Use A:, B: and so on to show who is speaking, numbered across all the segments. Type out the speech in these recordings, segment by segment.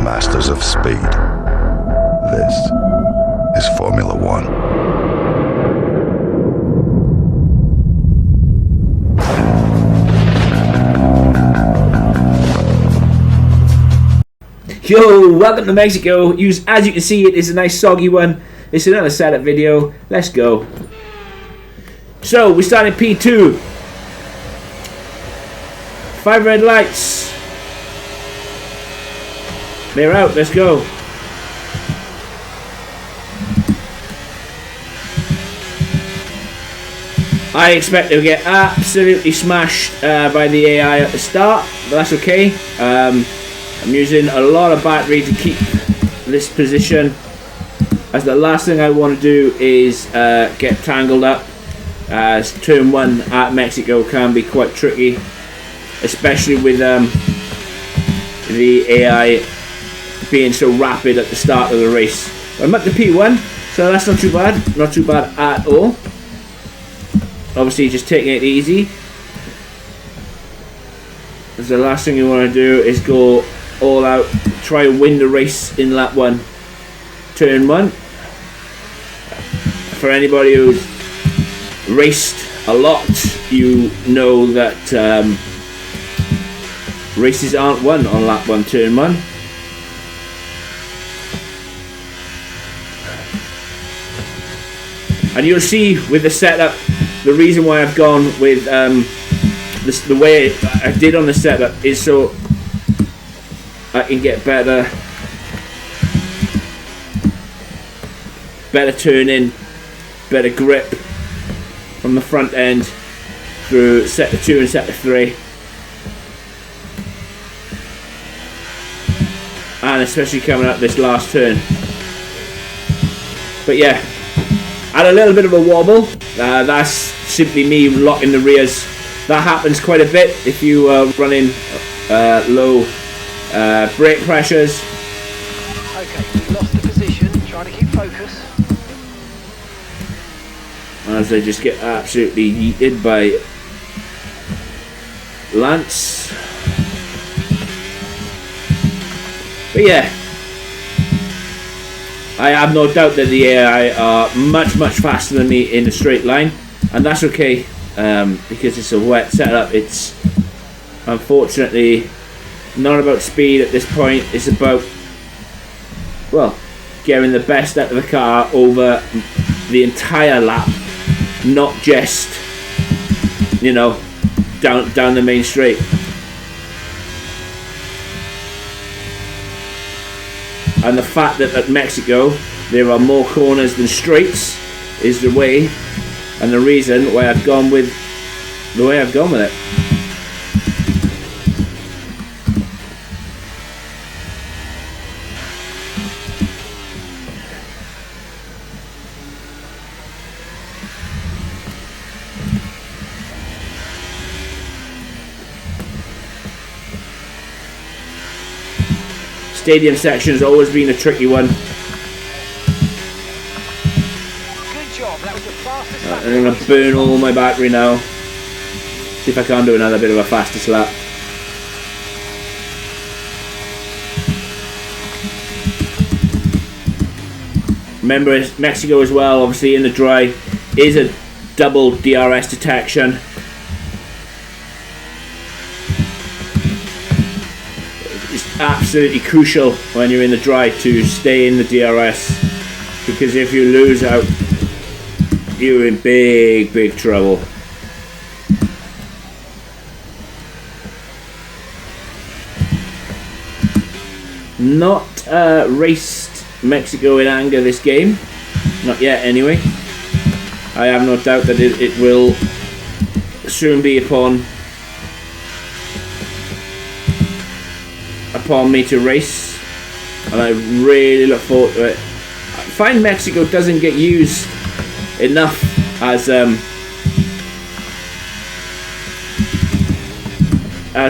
A: masters of speed. This is Formula One.
B: Yo, welcome to Mexico. As you can see, it is a nice soggy one. It's another setup video. Let's go. So, we start in P2. 5 red lights. They're out, let's go. I expect to get absolutely smashed by the AI at the start, but that's okay. I'm using a lot of battery to keep this position, as the last thing I want to do is get tangled up, as turn 1 at Mexico can be quite tricky, especially with the AI being so rapid at the start of the race. I'm up to P1, so that's not too bad at all. Obviously just taking it easy, because the last thing you want to do is go all out, try and win the race in lap 1, turn 1. For anybody who's raced a lot, you know that races aren't won on lap 1, turn 1. And you'll see with the setup, the reason why I've gone with the way I did on the setup is so I can get better turning, better grip from the front end through sector 2 and sector 3, and especially coming up this last turn. But yeah, had a little bit of a wobble. That's simply me locking the rears. That happens quite a bit if you are running low brake pressures.
C: Okay, we lost the position, trying to keep focus.
B: As they just get absolutely yeeted by Lance. But yeah, I have no doubt that the AI are much faster than me in a straight line, and that's okay, because it's a wet setup. It's unfortunately not about speed at this point. It's about, well, getting the best out of the car over the entire lap, not just, you know, down the main straight. And the fact that at Mexico there are more corners than straights is the way, and the reason why I've gone with the way I've gone with it. Stadium section has always been a tricky one.
C: Good job, that was the fastest lap.
B: I'm going to burn all my battery now. See if I can do another bit of a fastest lap. Remember, Mexico as well, obviously in the dry, is a double DRS detection. It's absolutely crucial when you're in the dry to stay in the DRS, because if you lose out, you're in big trouble. Not raced Mexico in anger this game, not yet anyway. I have no doubt that it will soon be upon me to race, and I really look forward to it. I find Mexico doesn't get used enough as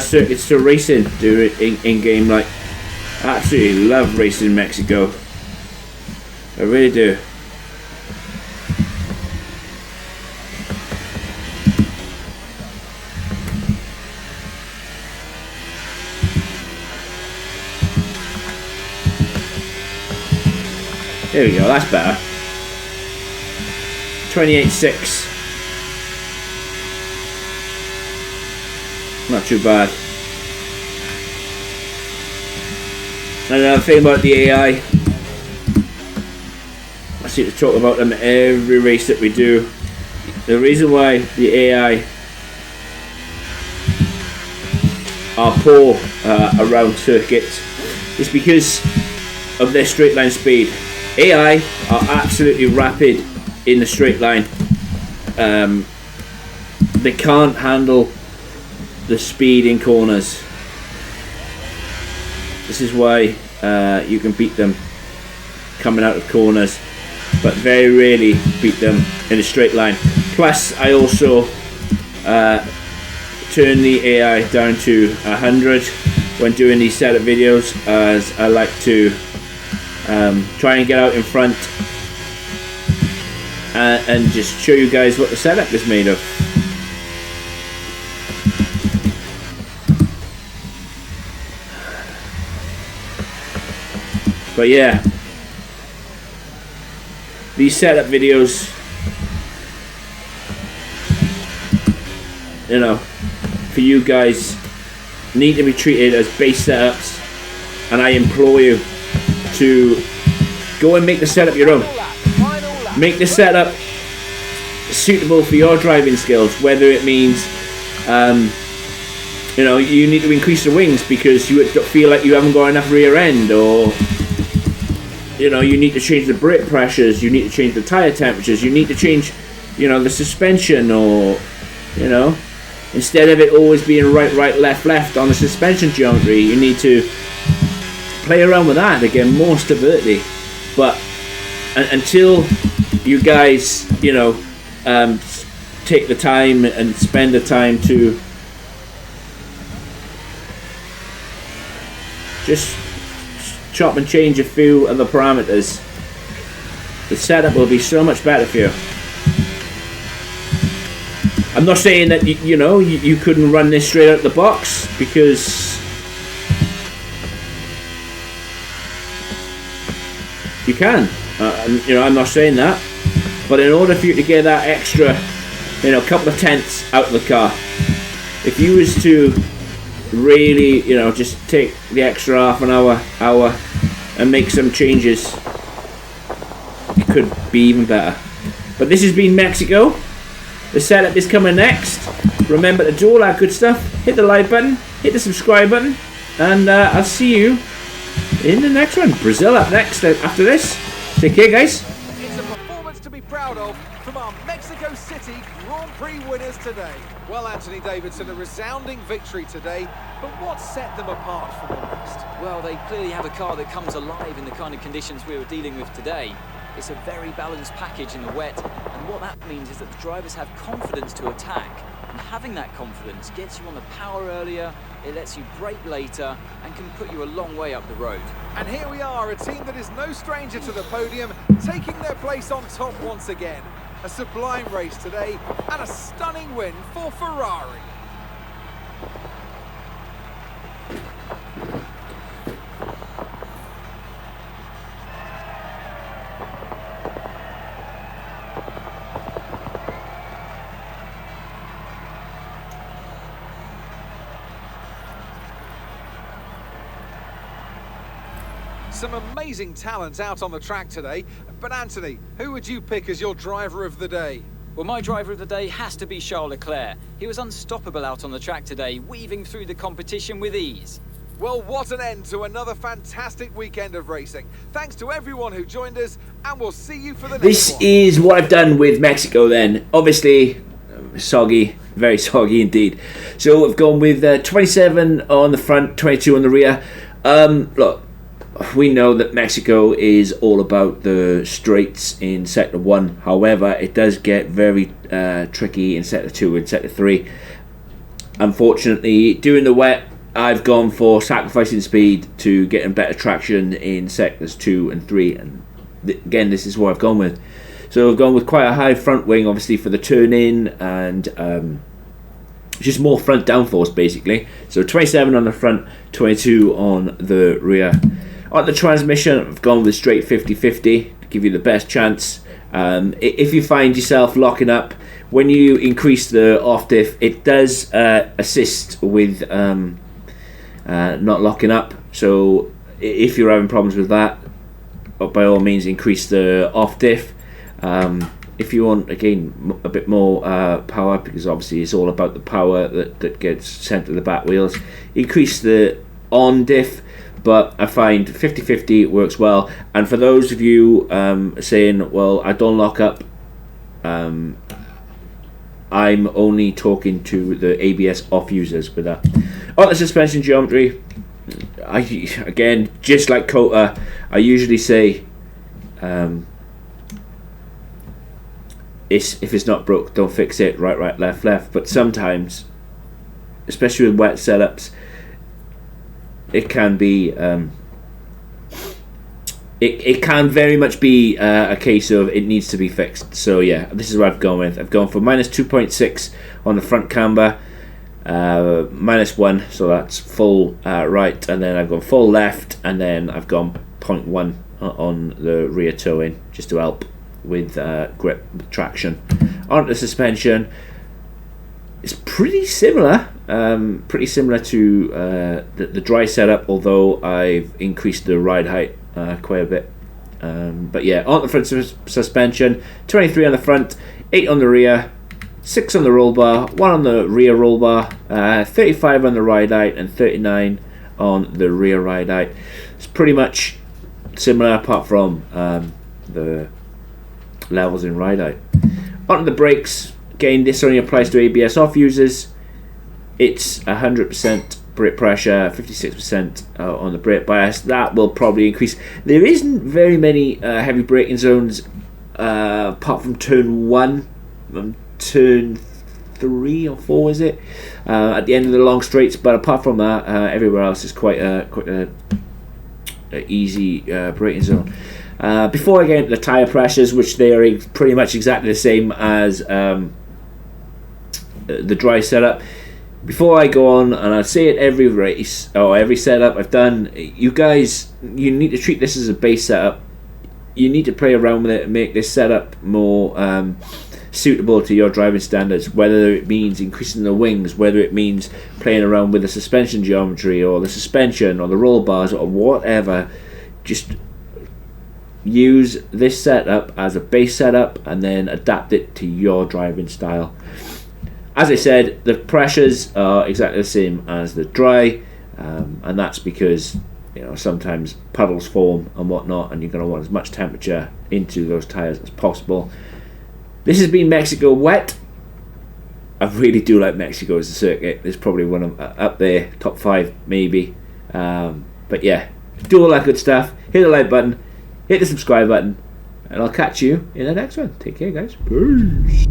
B: circuits to racing do in game. Like, I absolutely love racing Mexico, I really do. There we go, that's better. 28.6. Not too bad. And another thing about the AI, I seem to talk about them every race that we do. The reason why the AI are poor around circuits is because of their straight line speed. AI are absolutely rapid in the straight line. They can't handle the speed in corners. This is why you can beat them coming out of corners, but very rarely beat them in a straight line. Plus, I also turn the AI down to 100 when doing these setup videos, as I like to try and get out in front and just show you guys what the setup is made of. But yeah, these setup videos, you know, for you guys, need to be treated as base setups, and I implore you to go and make the setup your own. Make the setup suitable for your driving skills, whether it means you know, you need to increase the wings because you feel like you haven't got enough rear end, or you know, you need to change the brake pressures, you need to change the tire temperatures, you need to change, you know, the suspension, or you know, instead of it always being right, left on the suspension geometry, you need to play around with that to get more stability. But until you guys, you know, take the time and spend the time to just chop and change a few of the parameters, the setup will be so much better for you. I'm not saying that you know, you couldn't run this straight out the box, because you can. You know, I'm not saying that, but in order for you to get that extra, you know, couple of tenths out of the car, if you was to really, you know, just take the extra half an hour and make some changes, it could be even better. But this has been Mexico. The setup is coming next. Remember to do all that good stuff. Hit the like button, hit the subscribe button, and I'll see you in the next one. Brazil up next after this. Take care, guys.
C: It's a performance to be proud of from our Mexico City Grand Prix winners today. Well, Anthony Davidson, a resounding victory today, but what set them apart from the rest?
D: Well, they clearly have a car that comes alive in the kind of conditions we were dealing with today. It's a very balanced package in the wet, and what that means is that the drivers have confidence to attack, and having that confidence gets you on the power earlier, it lets you brake later, and can put you a long way up the road.
C: And here we are, a team that is no stranger to the podium, taking their place on top once again. A sublime race today, and a stunning win for Ferrari. Some amazing talent out on the track today, but Anthony, who would you pick as your driver of the day?
D: Well, my driver of the day has to be Charles Leclerc. He was unstoppable out on the track today, weaving through the competition with ease.
C: Well, what an end to another fantastic weekend of racing. Thanks to everyone who joined us, and we'll see you for the next
B: This
C: one.
B: is what I've done with Mexico then. Obviously, soggy, very soggy indeed. So I've gone with 27 on the front, 22 on the rear. Look, we know that Mexico is all about the straights in Sector 1. However, it does get very tricky in Sector 2 and Sector 3. Unfortunately, during the wet, I've gone for sacrificing speed to getting better traction in Sectors 2 and 3. And again, this is what I've gone with. So I've gone with quite a high front wing, obviously, for the turn-in, and just more front downforce, basically. So 27 on the front, 22 on the rear. On the transmission, I've gone with straight 50-50 to give you the best chance. If you find yourself locking up, when you increase the off diff, it does assist with not locking up. So if you're having problems with that, by all means increase the off diff. If you want, again, a bit more power, because obviously it's all about the power that gets sent to the back wheels, increase the on diff. But I find 50-50 works well. And for those of you saying, well, I don't lock up, I'm only talking to the ABS off users with that. On the suspension geometry, again, just like Kota, I usually say, if it's not broke, don't fix it. Right, left. But sometimes, especially with wet setups, it can be it can very much be a case of it needs to be fixed. So yeah, this is what I've gone with. I've gone for minus 2.6 on the front camber, minus 1, so that's full right, and then I've gone full left, and then I've gone 0.1 on the rear toe-in, just to help with grip traction. On the suspension, it's pretty similar to the dry setup, although I've increased the ride height quite a bit. But yeah, on the front suspension, 23 on the front, 8 on the rear, 6 on the roll bar, 1 on the rear roll bar, 35 on the ride height, and 39 on the rear ride height. It's pretty much similar, apart from the levels in ride height. On the brakes, again, this only applies to ABS off users. It's 100% brake pressure, 56% on the brake bias. That will probably increase. There isn't very many heavy braking zones apart from turn 1, turn 3 or 4 is it, at the end of the long straights, but apart from that, everywhere else is quite a easy braking zone. Before I get into the tyre pressures, which they are pretty much exactly the same as the dry setup, before I go on, and I say it every race or every setup I've done, you guys, you need to treat this as a base setup. You need to play around with it and make this setup more suitable to your driving standards, whether it means increasing the wings, whether it means playing around with the suspension geometry or the suspension or the roll bars or whatever. Just use this setup as a base setup and then adapt it to your driving style. As I said, the pressures are exactly the same as the dry, and that's because sometimes puddles form and whatnot, and you're going to want as much temperature into those tyres as possible. This has been Mexico Wet. I really do like Mexico as a circuit. It's probably one of up there, top 5 maybe. But yeah, do all that good stuff. Hit the like button, hit the subscribe button, and I'll catch you in the next one. Take care, guys. Peace.